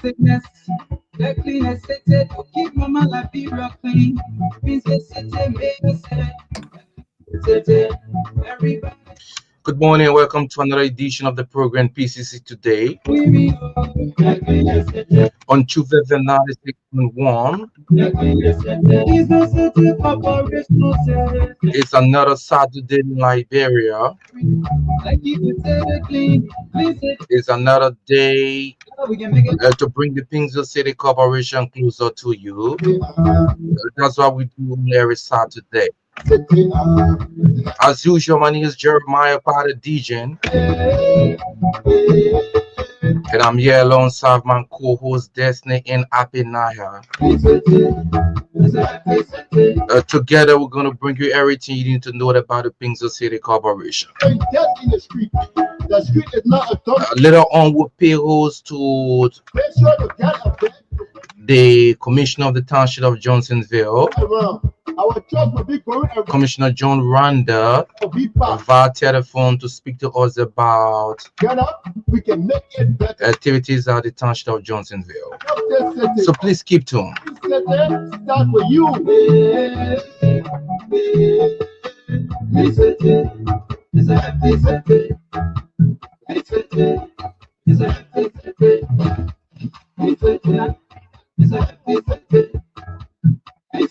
sickness. The cleanest city to keep mama life be real clean. Pcc City, baby city. Everybody Good morning and welcome to another edition of the program PCC Today we be the cleanest city. on Truth FM 96.1. The cleanest city. Business city, corporation city. It's another Saturday in Liberia. I keep the city clean. Clean city. It's another day We can make it to bring the Pingsville City Corporation closer to you. That's what we do every Saturday. As usual, my name is Jeremiah Potter Dejan, and I'm here alongside my co-host Destiny and Apinaya. Together, we're going to bring you everything you need to know about the Pingsville City Corporation. Just in the street. The street is not a dog. Later on, we'll pay host to Make sure to get a bed the Commissioner of the Township of Johnsonville, around. Our church will be going around. Commissioner John Randa, Be fast. via telephone to speak to us about Get up. We can make it better. activities at the Township of Johnsonville. Just this So please keep tuned. city start with you. It's a happy city. It's a happy city. It's a happy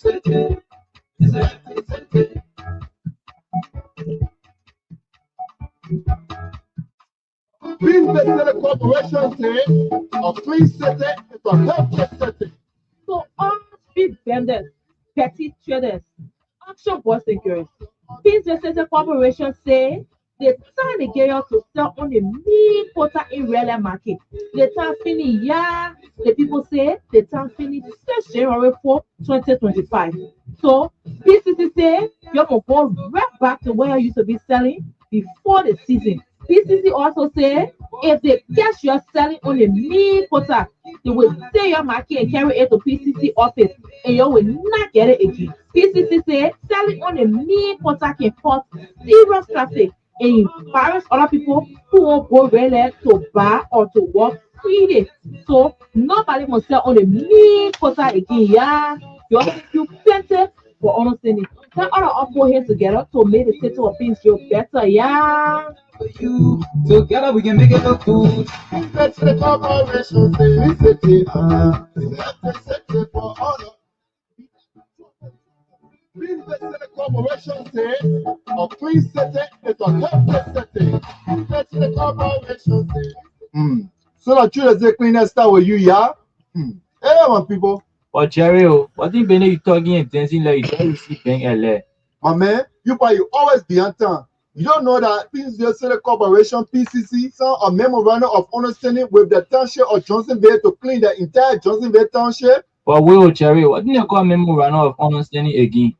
city. It's a happy city. Clean City Corporation say a clean city is a healthy city. So all street vendors, petty traders, auction boys and girls, Business Center Corporation say the time they get you to sell on the meat quota in real market. The time finish, yeah. The people say the time finish 6 January 4, 2025. So PCC say you're gonna go right back to where you used to be selling before the season. PCC also say if they catch you selling on the meat quota, they will stay your market and carry it to PCC office and you will not get it again. PCC say selling on the meat quota can cause serious traffic and embarrass other people who won't go really to buy or to work freely. So nobody must sell on the meat quota again, yeah. You have to plenty for understanding. Tell all of us go here together to make the city of Pingsville better, yeah. For you, together we can make it look good. Clean City Corporation say clean city is a healthy city for all of. Clean City Corporation say a clean city is a healthy city. Clean City Corporation say. So that you say cleanest start with you, yeah? Hey, my people. But Jerry, what if you talking and dancing like you don't see paying LA? My man, you always be on time. You don't know that Pingsville City Corporation (PCC) signed a memorandum of understanding with the township of Johnsonville to clean the entire Johnsonville township. But wait, Jerry, what did you call memorandum of understanding again?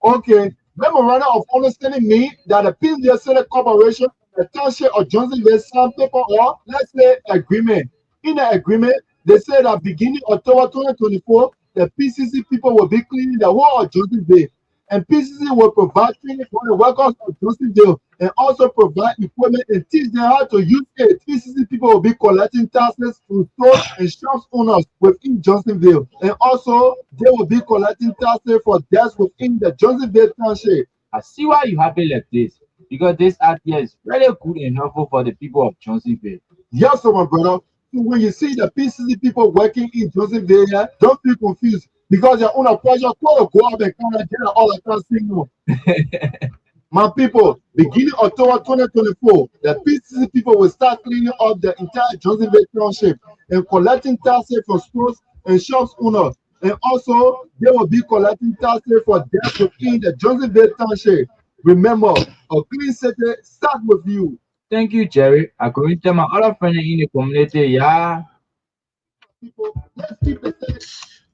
Okay, memorandum of understanding means that the Pingsville City Corporation and the township of Johnsonville signed paper or let's say agreement. In the agreement, they say that beginning October 2024, the PCC people will be cleaning the whole of Johnsonville. And PCC will provide training for the workers of Johnsonville and also provide equipment and teach them how to use it. PCC people will be collecting taxes from stores and shops owners within Johnsonville. And also, they will be collecting taxes for debts within the Johnsonville township. I see why you happy like this. Because this idea is really good and helpful for the people of Johnsonville. Yes, so my brother. So when you see the PCC people working in Johnsonville, don't feel confused. Because you're on a project, go up and come and get all across signal. My people, beginning October 2024, the PCC people will start cleaning up the entire Johnsonville township and collecting taxes from stores and shops owners. And also, they will be collecting taxes for debts within the Johnsonville township. Remember, a clean city starts with you. Thank you, Jerry. I'm going to tell my other friends in the community, yeah. People, let's keep the city.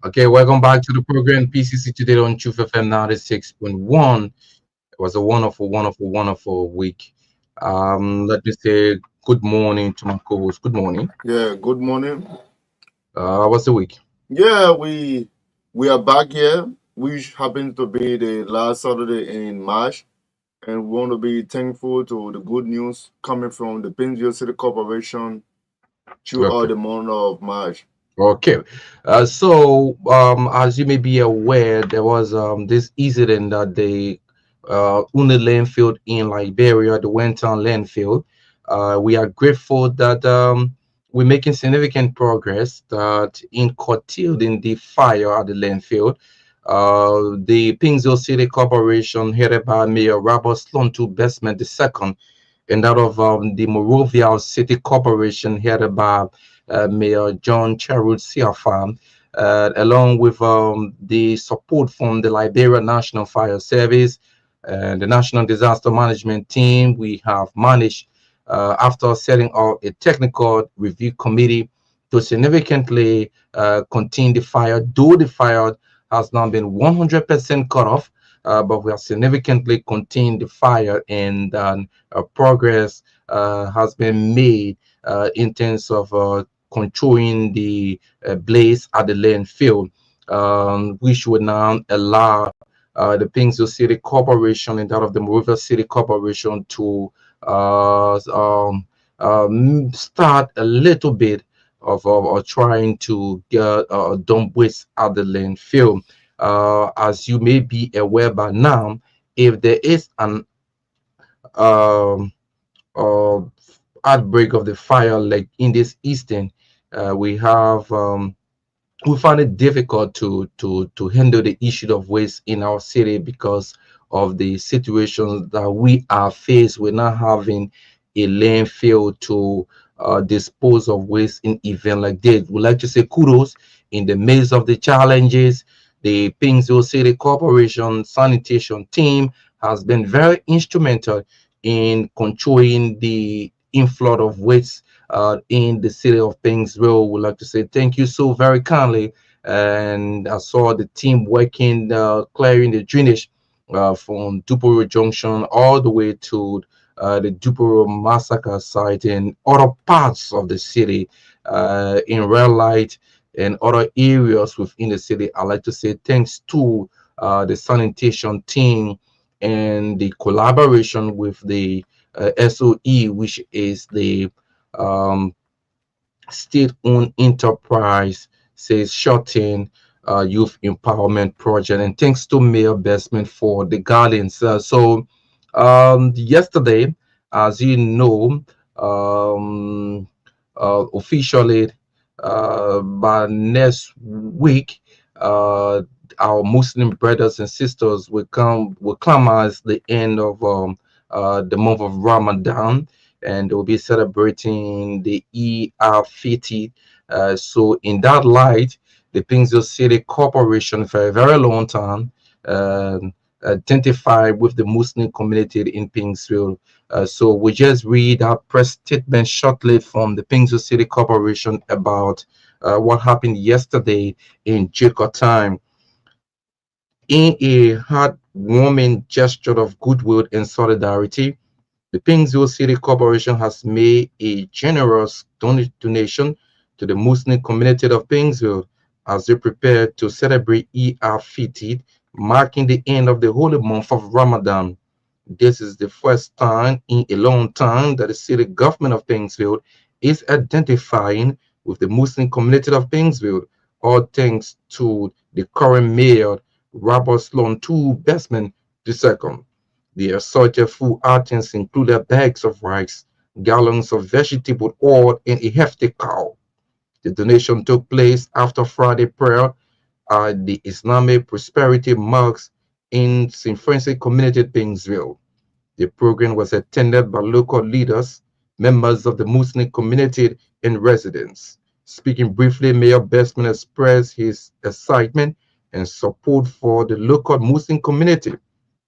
Okay, welcome back to the program PCC Today on Truth FM 96.1. It was a wonderful week. Let me say good morning to my co-host. Good morning. Yeah, good morning. What's the week? Yeah, we are back here, which happens to be the last Saturday in March, and we want to be thankful to the good news coming from the Pingsville City Corporation throughout Okay. the month of March. Okay. As you may be aware, there was this incident that the Una landfill in Liberia, the Wentown landfill. We are grateful that we're making significant progress that in curtailing the fire at the landfill. The Pingsville City Corporation, headed by Mayor Robert Slontu Bestman II, and that of the Morovia City Corporation, headed by Mayor John Charles Siafam, along with the support from the Liberia National Fire Service and the National Disaster Management Team. We have managed, after setting up a technical review committee, to significantly contain the fire, though the fire has not been 100% cut off. But we have significantly contained the fire, and progress has been made in terms of controlling the blaze at the landfill, which would now allow the Pingsville City Corporation and that of the Monrovia City Corporation to start a little bit of trying to get dump waste at the landfill. As you may be aware by now, if there is an um, uh, outbreak of the fire like in this eastern, we have we find it difficult to handle the issue of waste in our city because of the situations that we are faced with, not having a landfill to dispose of waste in event like this. We like to say kudos in the midst of the challenges. The Pingsville City Corporation sanitation team has been very instrumental in controlling the inflow of waste in the city of Pingsville. Would like to say thank you so very kindly. And I saw the team working, clearing the drainage from Duporo Junction all the way to the Duporo massacre site in other parts of the city, in Red Light and other areas within the city. I like to say thanks to the sanitation team and the collaboration with the SOE, which is the um, state-owned enterprise, says Shorten Youth Empowerment Project. And thanks to Mayor Bestman for the guidance. Yesterday, as you know, um, officially by next week, uh, our Muslim brothers and sisters will come as the end of the month of Ramadan, and they'll be celebrating the ER50. So, in that light, the Pingsville City Corporation, for a very long time, identified with the Muslim community in Pingsville. So, we just read a press statement shortly from the Pingsville City Corporation about what happened yesterday in Jacob time. In a heartwarming gesture of goodwill and solidarity, the Pingsville City Corporation has made a generous donation to the Muslim community of Pingsville as they prepare to celebrate Eid al-Fitr, marking the end of the holy month of Ramadan. This is the first time in a long time that the city government of Pingsville is identifying with the Muslim community of Pingsville, all thanks to the current mayor, Robert Sloan II Bestman II. The assorted food items included bags of rice, gallons of vegetable oil, and a hefty cow. The donation took place after Friday prayer at the Islamic Prosperity Mosque in St. Francis Community, Pingsville. The program was attended by local leaders, members of the Muslim community, and residents. Speaking briefly, Mayor Bestman expressed his excitement and support for the local Muslim community,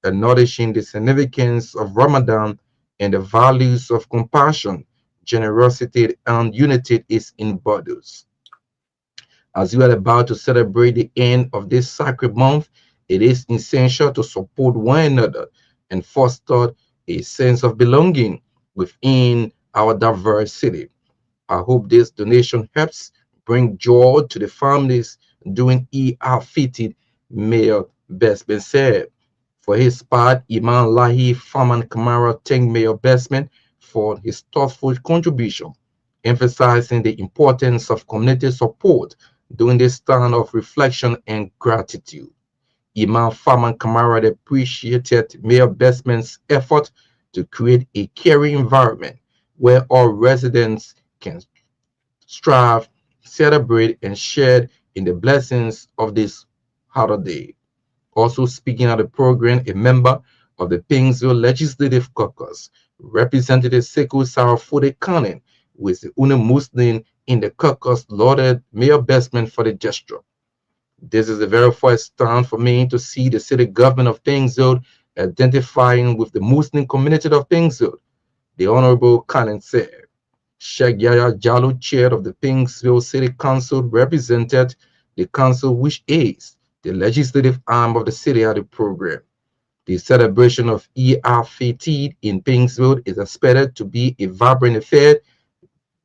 acknowledging the significance of Ramadan and the values of compassion, generosity, and unity it embodies. As we are about to celebrate the end of this sacred month, it is essential to support one another and foster a sense of belonging within our diverse city. I hope this donation helps bring joy to the families during Eid fitted, Mayor Bestman said. For his part, Iman Lahi Faman Kamara thanked Mayor Bestman for his thoughtful contribution emphasizing the importance of community support during this time of reflection and gratitude. Imam Farman Kamara appreciated Mayor Bestman's effort to create a caring environment where all residents can strive, celebrate, and share in the blessings of this holiday. Also speaking at the program, a member of the Pingsville Legislative Caucus, Representative Sekou Sarafude Kanin, who is the only Muslim in the caucus, lauded Mayor Bestman for the gesture. This is the very first time for me to see the city government of Pingsville identifying with the Muslim community of Pingsville, the Honorable Kanin said. Sheikh Yaya Jallo, chair of the Pingsville City Council, represented the council, which is the legislative arm of the city at the program. The celebration of ER15 in Pingsville is expected to be a vibrant affair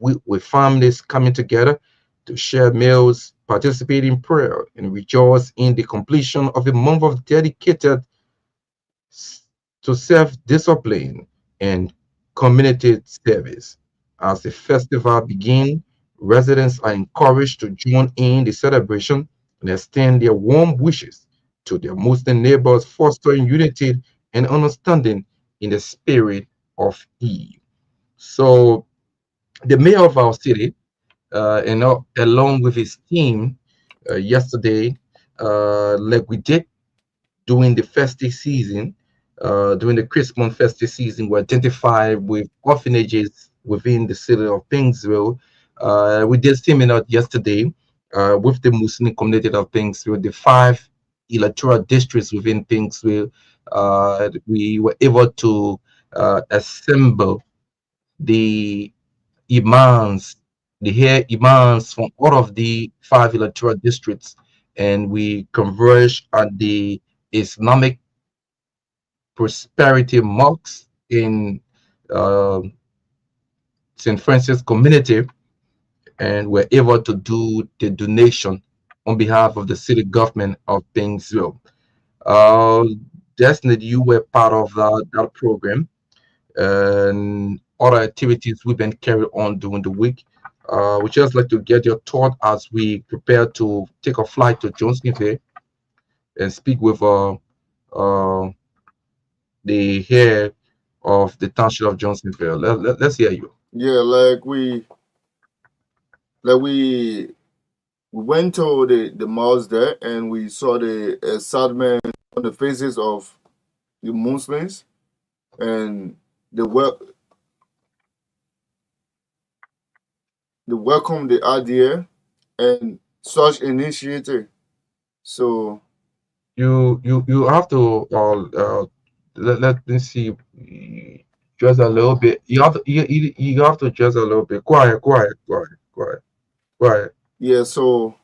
with families coming together to share meals, participate in prayer, and rejoice in the completion of a month of dedicated to self-discipline and community service. As the festival begins, residents are encouraged to join in the celebration and extend their warm wishes to their Muslim neighbors, fostering unity and understanding in the spirit of Eid. So, the mayor of our city, along with his team, yesterday, like we did during the festive season, during the Christmas festive season, we identified with orphanages within the city of Pingsville. We did seminar yesterday with the Muslim community of Pingsville, the five electoral districts within Pingsville. We were able to assemble the imams, the hair imams from all of the five electoral districts, and we converged at the Islamic Prosperity Mosque in uh, St. Francis community, and we're able to do the donation on behalf of the city government of Pingsville. Uh, Definitely, you were part of that program and other activities we've been carried on during the week. We just like to get your thought as we prepare to take a flight to Johnsonville and speak with uh, the head of the township of Johnsonville. Let's hear you. Yeah, we went to the mosque there and we saw the sadness on the faces of the Muslims and the welcome the idea and such initiative. So You have to let me see, just a little bit. You have to just a little bit. Quiet. yeah, so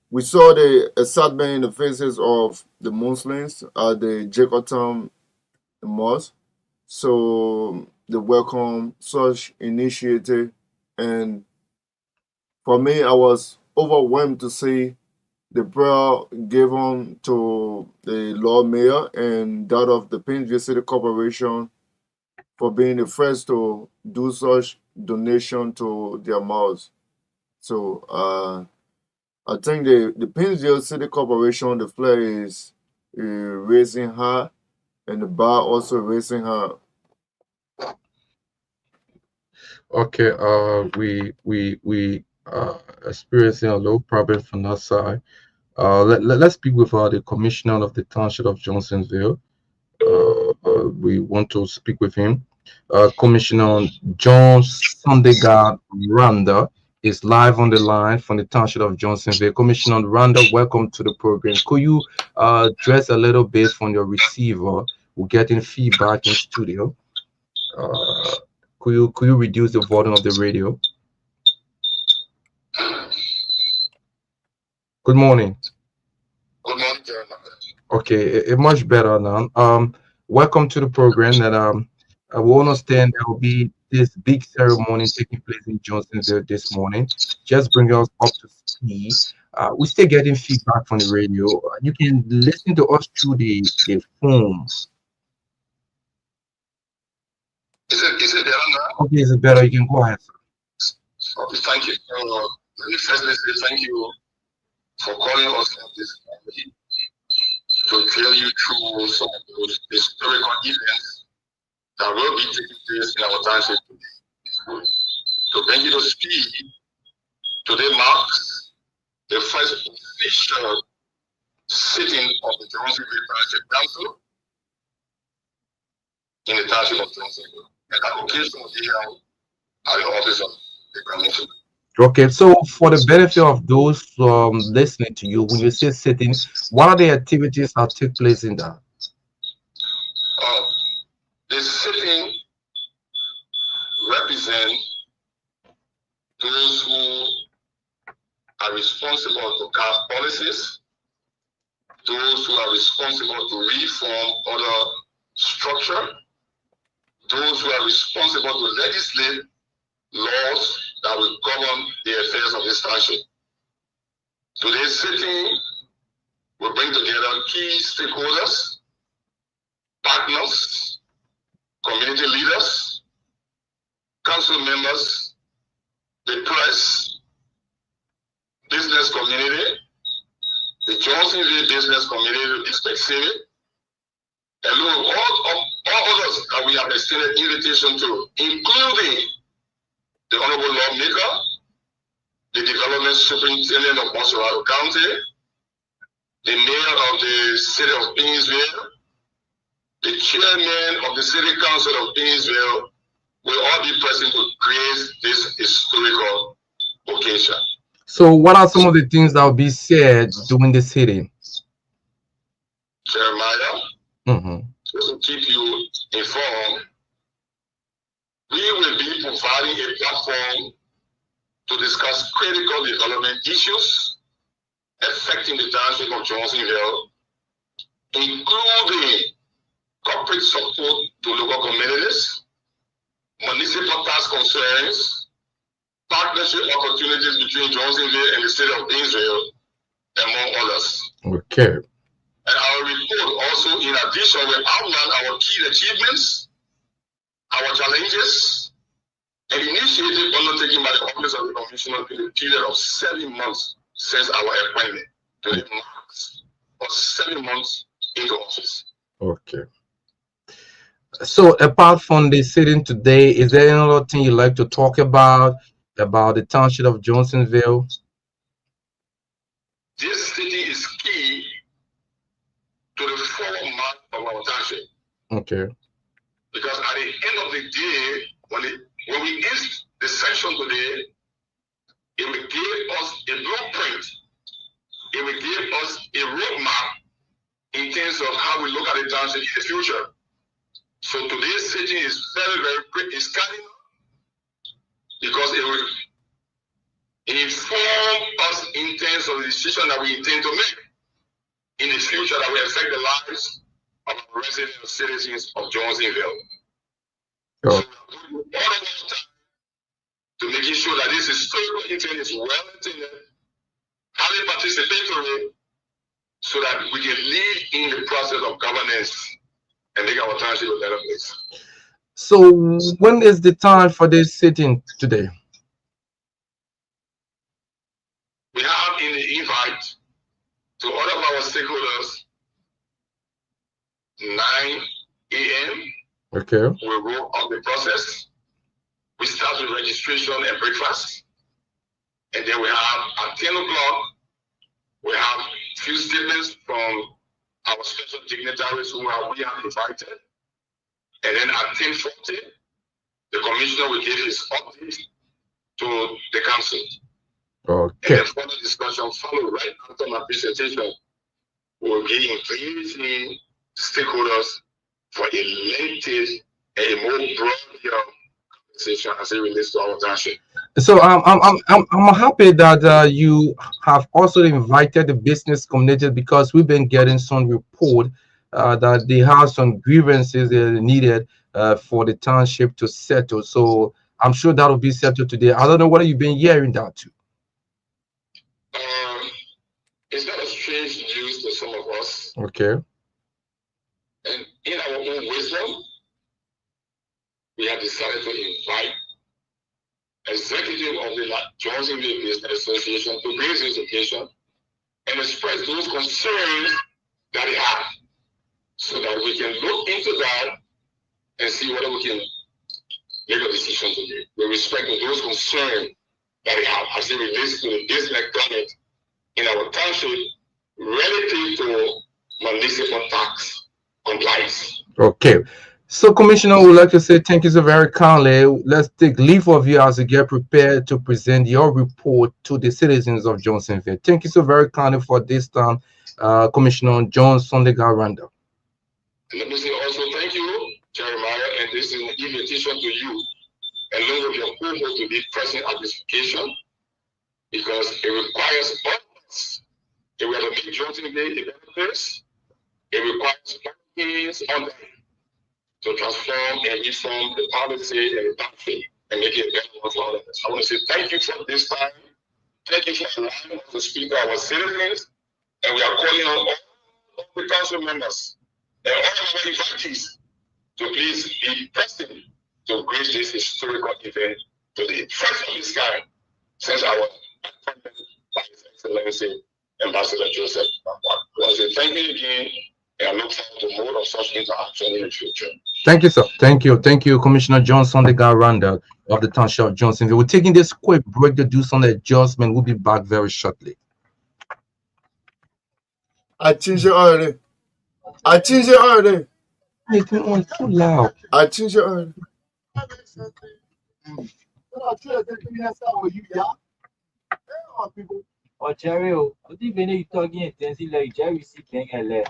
we saw the sadness in the faces of the Muslims at the Jacob Mosque. So they welcome such initiative, and for me, I was overwhelmed to see the prayer given to the Lord Mayor and that of the Pinsville City Corporation for being the first to do such donation to their mosque. So I think the Pinsville City Corporation, the flag is raising high and the bar also raising high. Okay. We experiencing a little problem from that side. Let's speak with the commissioner of the township of Johnsonville. We want to speak with him. Commissioner John Sandegard Randa is live on the line from the township of Johnsonville. Commissioner Randa, welcome to the program. Could you address a little bit from your receiver? We're getting feedback in studio. Uh, could you reduce the volume of the radio? Good morning. Good morning, Jeremiah. Okay, much better now. Welcome to the program. And we understand there will be this big ceremony taking place in Johnsonville this morning. Just bring us up to speed. We're still getting feedback from the radio. You can listen to us through the phone. Is it better now? Okay, is it better? You can go ahead, sir. Okay, thank you. Let me firstly say thank you for calling us on this morning to tell you through some of those historical events that will be taking place in our township today. To bring you to speed, today marks the first official sitting of the Johnsonville Township Council in the township of Johnsonville. And that occasion will be held at the office of the commission. Okay, so for the benefit of those listening to you, when you say sitting, what are the activities that take place in that? The sitting represent those who are responsible to craft policies, those who are responsible to reform other structure, those who are responsible to legislate laws that will govern the affairs of this township. Today's sitting will bring together key stakeholders, partners, community leaders, council members, the press, business community, the Johnsonville business community, Pcc, and all others that we have extended invitation to, including the Honorable Lawmaker, the Development Superintendent of Montserrat County, the Mayor of the City of Painesville, the Chairman of the City Council of Painesville will all be present to create this historical occasion. So what are some of the things that will be said during the sitting? Jeremiah, just to keep you informed, we will be providing a platform to discuss critical development issues affecting the township of Johnsonville, including corporate support to local communities, municipal tax concerns, partnership opportunities between Johnsonville and the state of Israel, among others. Okay. And our report also, in addition, will outline our key achievements, our challenges, and initiatives undertaken by the Office of the Commissioner in the period of 7 months since our appointment to the marks of 7 months into office. Okay. So apart from the sitting today, is there any other thing you'd like to talk about the township of Johnsonville? This city is key to the forward march of our township. Okay. Because at the end of the day, when we end the session today, it will give us a blueprint. It will give us a roadmap in terms of how we look at the township in the future. So today's sitting is very, very quick. It's cardinal because it will inform us in terms of the decision that we intend to make in the future that will affect the lives of our residents and citizens of Johnsonville. Oh. So we all of our time to making sure that this historical intent is well intended, highly participatory, so that we can lead in the process of governance and make our township a better place. So when is the time for this sitting today? We have in the invite to all of our stakeholders 9 a.m. Okay. We'll roll out the process. We start with registration and breakfast. And then we have at 10 o'clock, we have a few statements from our special dignitaries we have invited. And then at 10:40, the commissioner will give his update to the council. Okay. And then further discussion follow right after my presentation. We'll be engaging stakeholders for a lengthy and a more broad conversation as it relates to our township. So I'm happy that you have also invited the business community, because we've been getting some report that they have some grievances that are needed for the township to settle. So I'm sure that will be settled today. I don't know whether you've been hearing that too. It's not a strange news to some of us. Okay. And in our own wisdom, we have decided to invite executive of the Johnsonville Business Association, to raise this occasion and express those concerns that they have, so that we can look into that and see whether we can make a decision today with respect to those concerns that they have as it relates to the business climate in our township relative to municipal tax compliance. Okay. So, Commissioner, I would like to say thank you so very kindly. Let's take leave of you as you get prepared to present your report to the citizens of Johnsonville. Thank you so very kindly for this time, Commissioner John Sondega Randall. Let me say also thank you, Jeremiah, and this is an invitation to you, along with your co-host, to be present at this occasion, because it requires all of us. If we have to make Johnsonville a better place, it requires all hands on deck to transform and reform the policy and the township and make it a better one for all of us. I want to say thank you for this time. Thank you for allowing us to speak to our citizens, and we are calling on all the council members and all of our invitees to please be present to grace this historical event to the first of its kind since our appointment by His Excellency Ambassador Joseph. I want to say thank you again, and I look forward to more of such interaction in the future. Thank you, sir. Thank you. Thank you, Commissioner John Sondega Randall of the Township of Johnsonville. We're taking this quick break to do some adjustment. We'll be back very shortly. I changed it already. I changed it already. It's on too loud. I changed it already. Oh, Jerry, what even you talking intensely like Jerry seeking a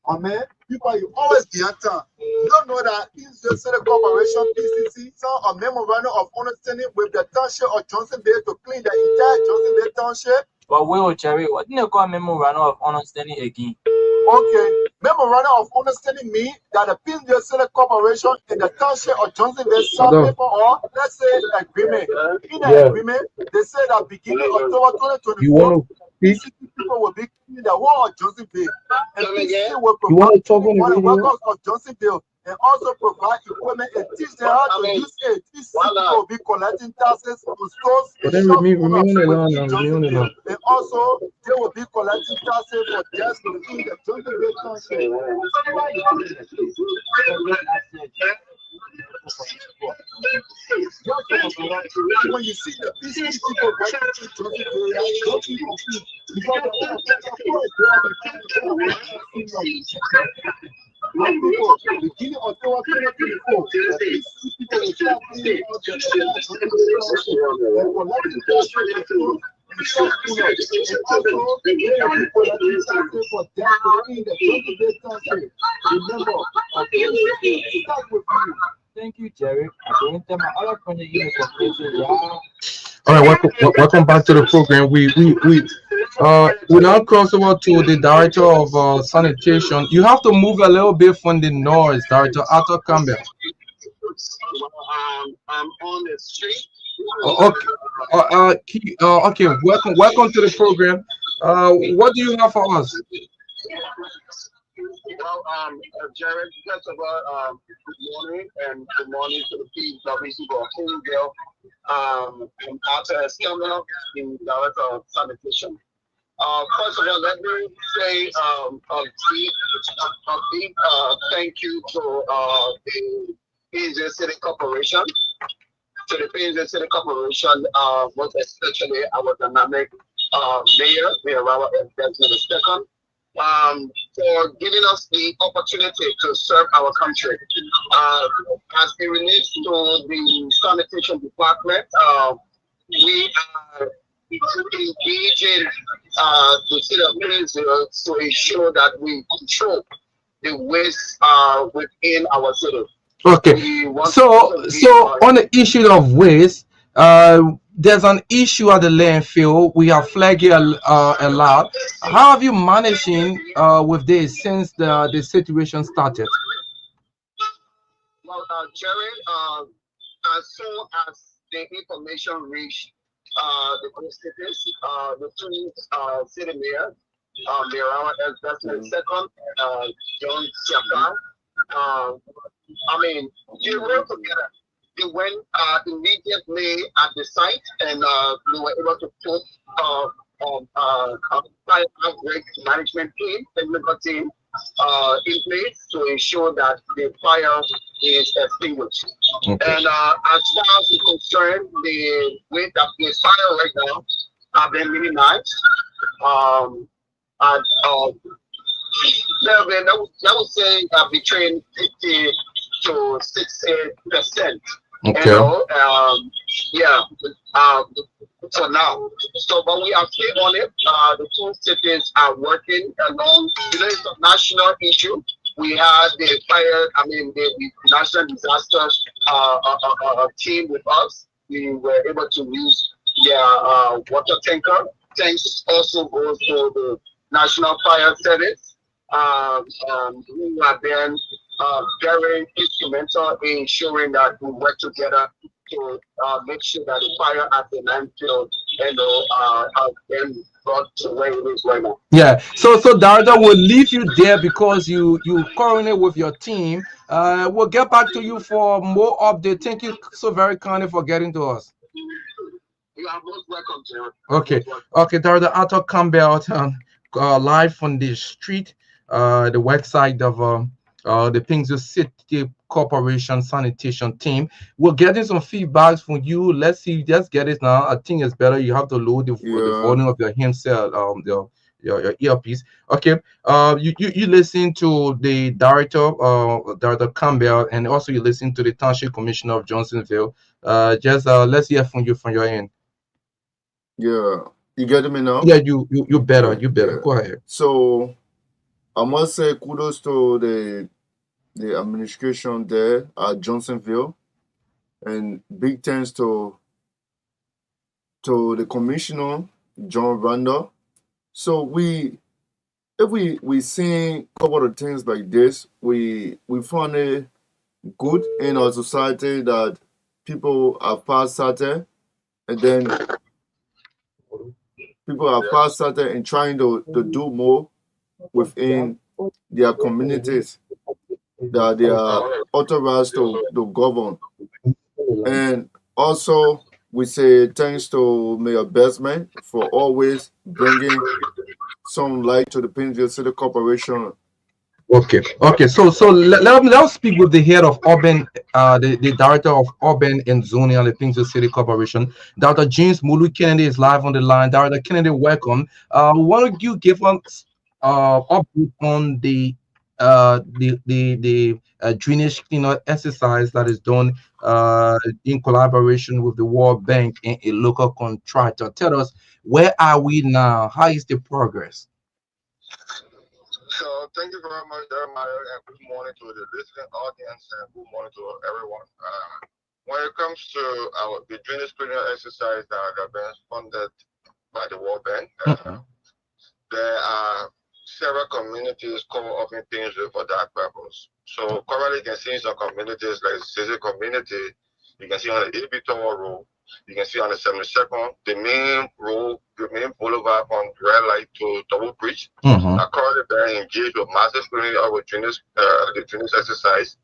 Amen. People, you always be on time. You don't know that East City Corporation (PCC) signed a memorandum of understanding with the township of Johnsonville to clean the entire Johnsonville township. But wait, Jerry, what didn't you call memorandum of understanding again? Okay, memorandum of understanding means that the Pcc City Corporation and the township of Johnsonville signed paper, or let's say agreement. In the agreement, they say that beginning October 2024, You want to speak? PCC people will be cleaning the whole of Johnsonville, and PCC will You want provide to talk on for the the radio? workers of Johnsonville and also provide equipment and teach them how to use it. PCC people will be collecting taxes on stores But and then shop remain owners on the line within now. Remain on the Johnsonville, line. and also they will be collecting taxes for guests within the Johnsonville township. When you see the PCC people working in Johnsonville, don't be confused because the whole beginning of October 2024, the PCC people will start cleaning out the and collecting taxes and shop owners, and also they will be collecting taxes for guests within the Johnsonville township. Remember, PCC start with you. Thank you, Jerry. I don't tell my other friend that you All right, welcome back to the program. We now cross over to the director of sanitation. You have to move a little bit from the noise, Director Arthur Campbell. I'm on the street. Okay. Welcome to the program. What do you have for us? Well, Jared, first of all, good morning and good morning to the PWC for Kingdale. I'm Arthur Campbell, the Director of Sanitation. First of all, let me say a big thank you to the Pcc City Corporation. To the Pcc City Corporation, most especially our dynamic Mayor Rawa and Desmond II. For giving us the opportunity to serve our country. As it relates to the sanitation department, we are engaging the city of Princeton to ensure that we control the waste within our city. Okay, so on the issue of waste, there's an issue at the landfill. We have flagged it a lot. How have you managing with this since the situation started? Well, Jerry, as soon as the information reached the constituents, the two city mayors, Mayor Desmond II, John Siaka, I mean, they work together they went immediately at the site, and they were able to put fire outbreak management team, technical team, in place to ensure that the fire is extinguished. Okay. And as far as it's concerned, the way that the fire right now have been minimized. And yeah, man, I would say between 50 to 60%. Okay. You know, yeah, um, for now. So, but we are still on it. The two cities are working along. You know, it's a national issue. We had the fire, the national disaster team with us. We were able to use their water tanker. Thanks also goes to the National Fire Service, who have been very instrumental in ensuring that we work together to make sure that the fire at the landfill, has been brought to where it is right now. Yeah. So Darda will leave you there because you coordinate with your team. We'll get back to you for more update. Thank you so very kindly for getting to us. You are most welcome, Jerry. Okay. Okay, Darda Arthur Campbell, live from the street, the website of the Pcc City Corporation sanitation team. We're getting some feedbacks from you. Let's see, let's get it now. I think it's better. You have to load the volume of your handset, your earpiece. Okay. You listen to the director, Director Campbell, and also you listen to the Township Commissioner of Johnsonville. Let's hear from you from your end. Yeah, you getting me now? Yeah, you better. You better. Yeah. Go ahead. So I must say kudos to the administration there at Johnsonville, and big thanks to the commissioner John Randall. So if we seeing a couple of things like this, we find it good in our society that people are far-sighted, and then people are far-sighted and trying to do more within their communities that they are authorized to govern. And also, we say thanks to Mayor Bestman for always bringing some light to the Pcc City Corporation. Okay. So let's speak with the head of urban, the director of urban and zoning on the Pcc City Corporation, Dr. James Mulu Kennedy is live on the line. Dr. Kennedy, welcome. Why don't you give us update on the drainage cleanup exercise that is done in collaboration with the World Bank and a local contractor? Tell us, where are we now? How is the progress? So thank you very much, Jeremiah, and good morning to the listening audience, and good morning to everyone. When it comes to the drainage cleaning exercise that have been funded by the World Bank, there are several communities co-opting things for that purpose. So currently, you can see in some communities like the Pcc community, you can see on the Ibitor Road, you can see on the 72nd, the main road, the main boulevard from Red Light to Double Bridge. Are currently very engaged with massive cleaning of the drainage exercise.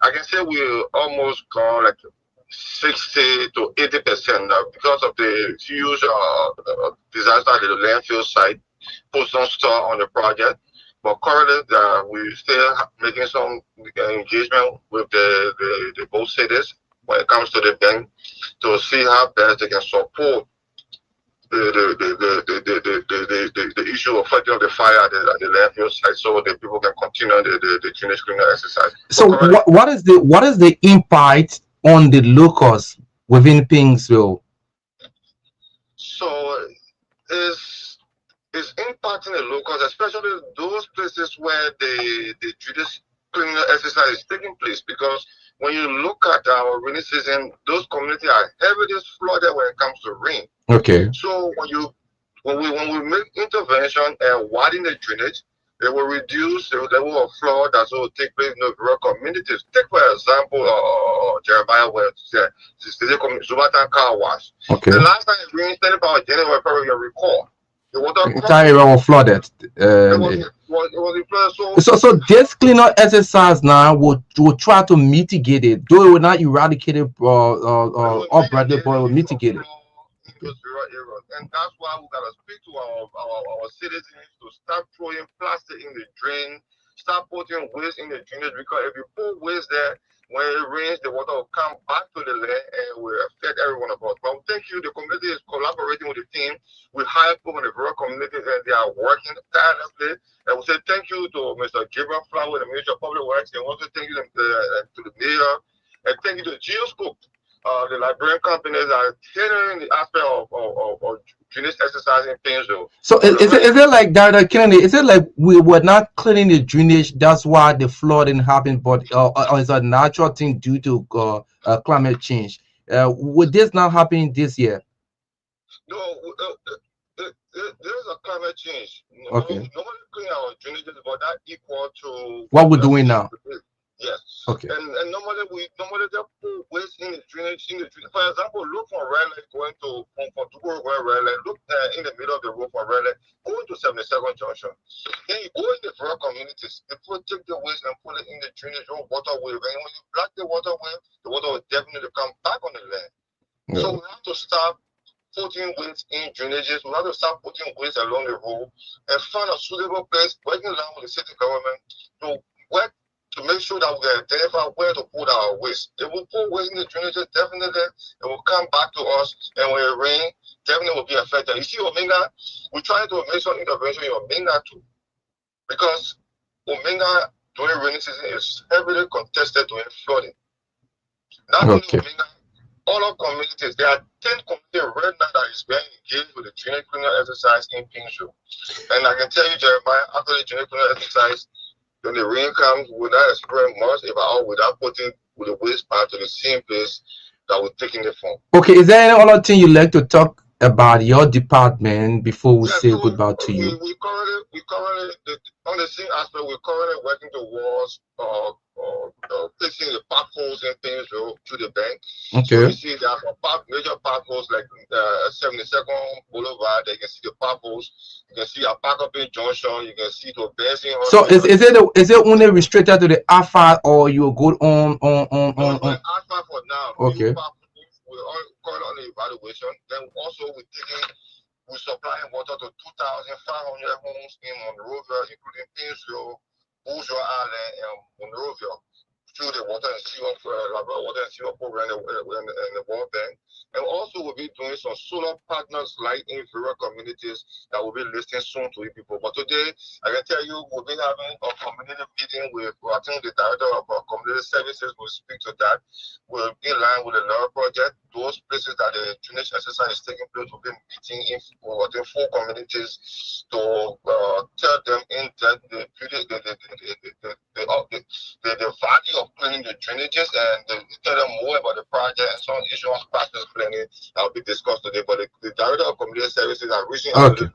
I can say we're almost gone like 60 to 80% now because of the huge disaster at the landfill site, put on store on the project. But currently, we're still making some engagement with the both cities when it comes to the bank to see how best they can support the issue of fighting the fire at the landfill site, so that people can continue the drainage cleaner exercise. So what is the impact on the locals within Pingsville? So it's impacting the locals, especially those places where the drainage cleaner exercise is taking place, because when you look at our rainy season, those communities are heavily flooded when it comes to rain. Okay. So when we make intervention and widen the drainage, it will reduce the level of flood that will take place in the rural communities. Take for example, Jeremiah, where Zubatan Car Wash. Okay. The last time it rained, starting about January, probably you recall. The water entire area was flooded. it was influenced. So this cleanup exercise now will try to mitigate it, though it will not eradicate it uprightly, but it will mitigate it. In those rural areas. And that's why we gotta speak to our citizens to start throwing plastic in the drain, start putting waste in the drainage, because if you put waste there, when it rains, the water will come back to the land and will affect every one of us. But thank you, the community is collaborating with the team. We hire people in the rural communities and they are working tirelessly. And we say thank you to Mr. Gabriel Flower, the Minister of Public Works, and also thank you to the mayor, and thank you to Geoscope, the Liberian companies are tailoring the aspect of drainage exercise in Painesville. So is it like Dr. Kennedy? Is it like we were not cleaning the drainage? That's why the flooding happened, but or it's a natural thing due to climate change. Would this not happen this year? No, there is a climate change. Okay. Normally cleaning our drainages, but that equal to What we're doing now? Yes. Okay. And normally they put waste in the drainage. For example, look from Red Lake going to from Dugo going Red Lake. Look in the middle of the road from Red Lake going to 72nd Junction. Then you go in the rural communities. People take the waste and put it in the drainage or water wave. And when you block the water wave, the water will definitely come back on the land. Yeah. So we have to stop putting waste in drainages. We have to start putting waste along the road and find a suitable place, working along with the city government to work to make sure that we identify where to put our waste. If we put waste in the drainages, definitely it will come back to us, and when it rains, definitely will be affected. You see, Omega, we're trying to make some intervention in Omega too, because Omega during rainy season is heavily contested during flooding. Not only Omega, all our communities, there are 10 communities right now that is being engaged with the drainage cleanup exercise in Painesville. And I can tell you, Jeremiah, after the drainage cleanup exercise, when the rain comes, we will not experience much if at all without putting with the waste back to the same place that we're taking it from. Okay, is there any other thing you'd like to talk about your department before we say goodbye to you? We currently on the same aspect, we're currently working towards fixing the potholes in Painesville to the bank. Okay. So you see there are major potholes like 72nd Boulevard. You can see the potholes. You can see a park up in Junction. You can see the Benson. So is it only restricted to the asphalt, or you go on? Asphalt for now. Okay. We're currently on the evaluation. Then also we're supplying water to 2,500 homes in Monrovia, including Painesville, Bourgeois Island, and Monrovia, through the water and sewer program and the World Bank. And also we'll be doing some solar partners like in rural communities that will be listing soon to you people. But today, I can tell you, we'll be having a community meeting with, I think the director of our community services will speak to that. We'll be in line with the LARA project. Those places that the drainage exercise is taking place will be meeting in 4 communities to tell them in that the value of cleaning the drainages and tell them more about the project and some issues on practice planning that will be discussed today. But the director of community services are reaching out to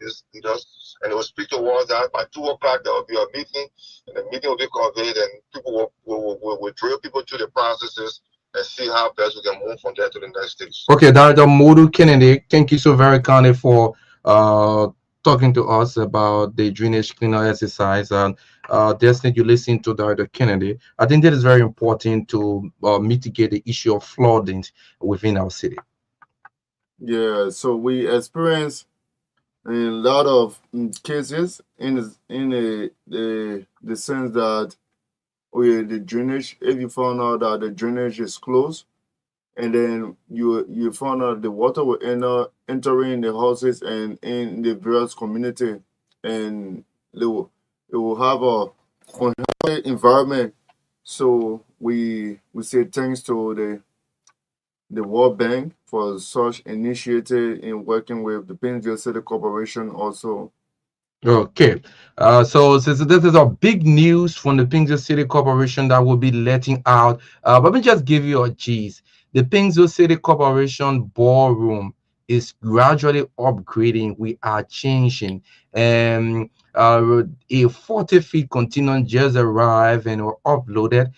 these leaders, and they will speak towards that. By 2 o'clock, there will be a meeting, and the meeting will be convened, and people will drill people through the processes and see how best we can move from there to the next stage. Okay, Dr. Modu Kennedy, thank you so very kindly for talking to us about the drainage cleaner exercise. And Destiny, you listen to Dr. Kennedy. I think that is very important to mitigate the issue of flooding within our city. Yeah, so we experience a lot of cases in the sense that the drainage, if you found out that the drainage is closed, and then you found out the water will entering the houses and in the various community, and it will have a unhealthy environment. So we say thanks to the World Bank for such initiative in working with the Painesville City Corporation also. Okay, so this is a big news from the Painesville City Corporation that will be letting out. Let me just give you a gist. The Painesville City Corporation ballroom is gradually upgrading. We are changing, and a 40-feet container just arrived and were uploaded.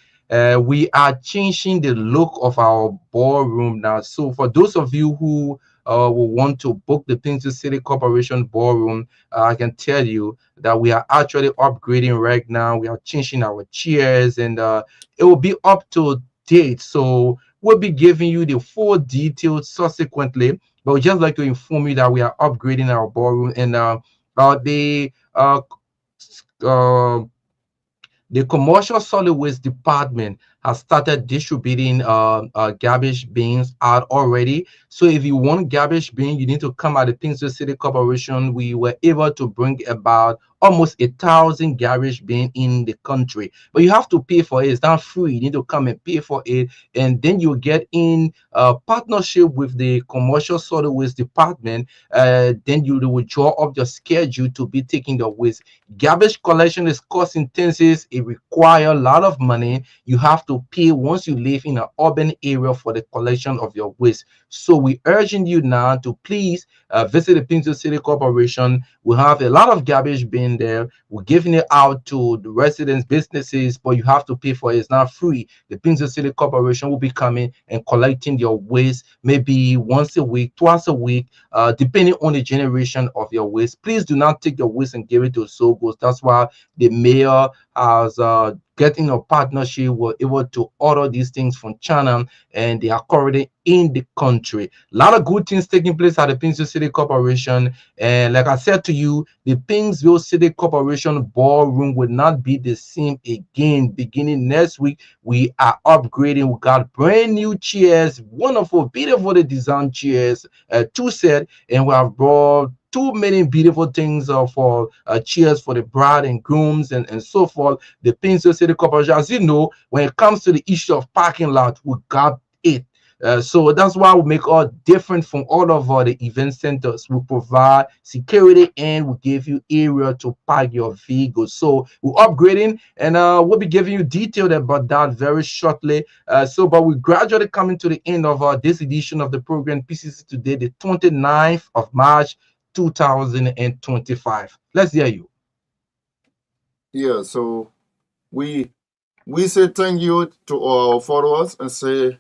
We are changing the look of our ballroom now. So for those of you who will want to book the Pinto City Corporation ballroom, I can tell you that we are actually upgrading right now. We are changing our chairs, and it will be up to date. So we'll be giving you the full details subsequently. But we just like to inform you that we are upgrading our ballroom, and the uh, the commercial solid waste department has started distributing garbage bins out already. So if you want garbage bin, you need to come at the Pinto City Corporation. We were able to bring about almost 1,000 garbage bin in the country, but you have to pay for it. It's not free. You need to come and pay for it, and then you get in partnership with the commercial solid waste department. Then you will draw up your schedule to be taking the waste. Garbage collection is cost intensive. It requires a lot of money. You have to pay once you live in an urban area for the collection of your waste. So we urging you now to please visit the Pinto City Corporation. We have a lot of garbage bin there. We're giving it out to the residents, businesses, but you have to pay for it. It's not free. The Pinto City Corporation will be coming and collecting your waste maybe once a week, twice a week, depending on the generation of your waste. Please do not take your waste and give it to Sogos. That's why the mayor has getting a partnership. We're able to order these things from China, and they are currently in the country. A lot of good things taking place at the Pinto City Corporation. And like I said to you, the Pinsville City Corporation ballroom will not be the same again. Beginning next week, we are upgrading. We got brand new chairs, wonderful, beautifully designed chairs, two set, and we have brought too many beautiful things for cheers for the bride and grooms and so forth. The Pinto City Corporation, as you know, when it comes to the issue of parking lot, we got it. So that's why we make all different from all of the event centers. We provide security and we give you area to park your vehicle. So we're upgrading, and we'll be giving you detail about that very shortly. But we're gradually coming to the end of this edition of the program PCC Today, the 29th of March 2025. Let's hear you. Yeah, so we say thank you to our followers and say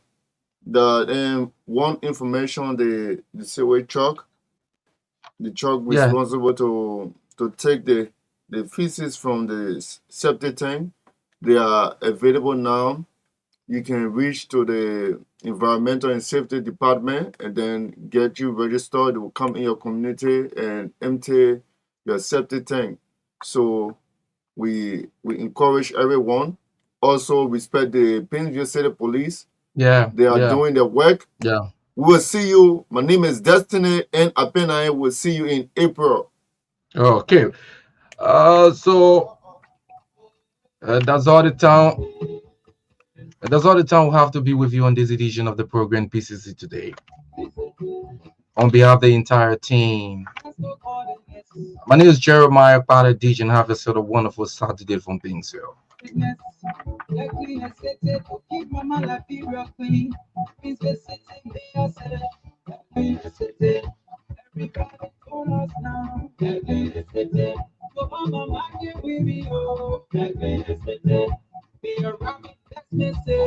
that one information the sewage truck, the truck Yeah. responsible to take the feces from the septic tank, they are available now. You can reach to the environmental and safety department and then get you registered. They will come in your community and empty your septic tank. So we encourage everyone. Also respect the Pinview City Police. Yeah. They are doing their work. Yeah. We will see you. My name is Destiny and Apenai. We'll see you in April. Okay. So that's all the time. That's all the time we have to be with you on this edition of the program PCC Today. On behalf of the entire team, my name is Jeremiah Potter DJ, and have yourself a wonderful Saturday from Pinsville. Keep mama la be real clean. Means we're sitting there, everybody told us now. So mama, get with me, oh. Be around me, that's me, say.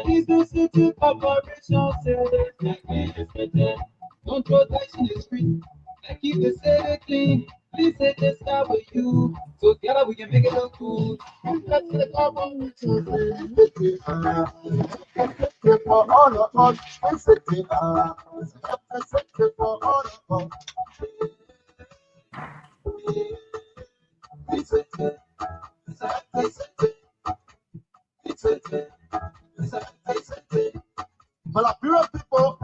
Please do city corporation, say. Don't throw that in the street. I keep the city clean. Please say this guy with you. Together we can make it look cool. Let's get the corporation. For all of us, it's a thing, for all of us. Malapiran people,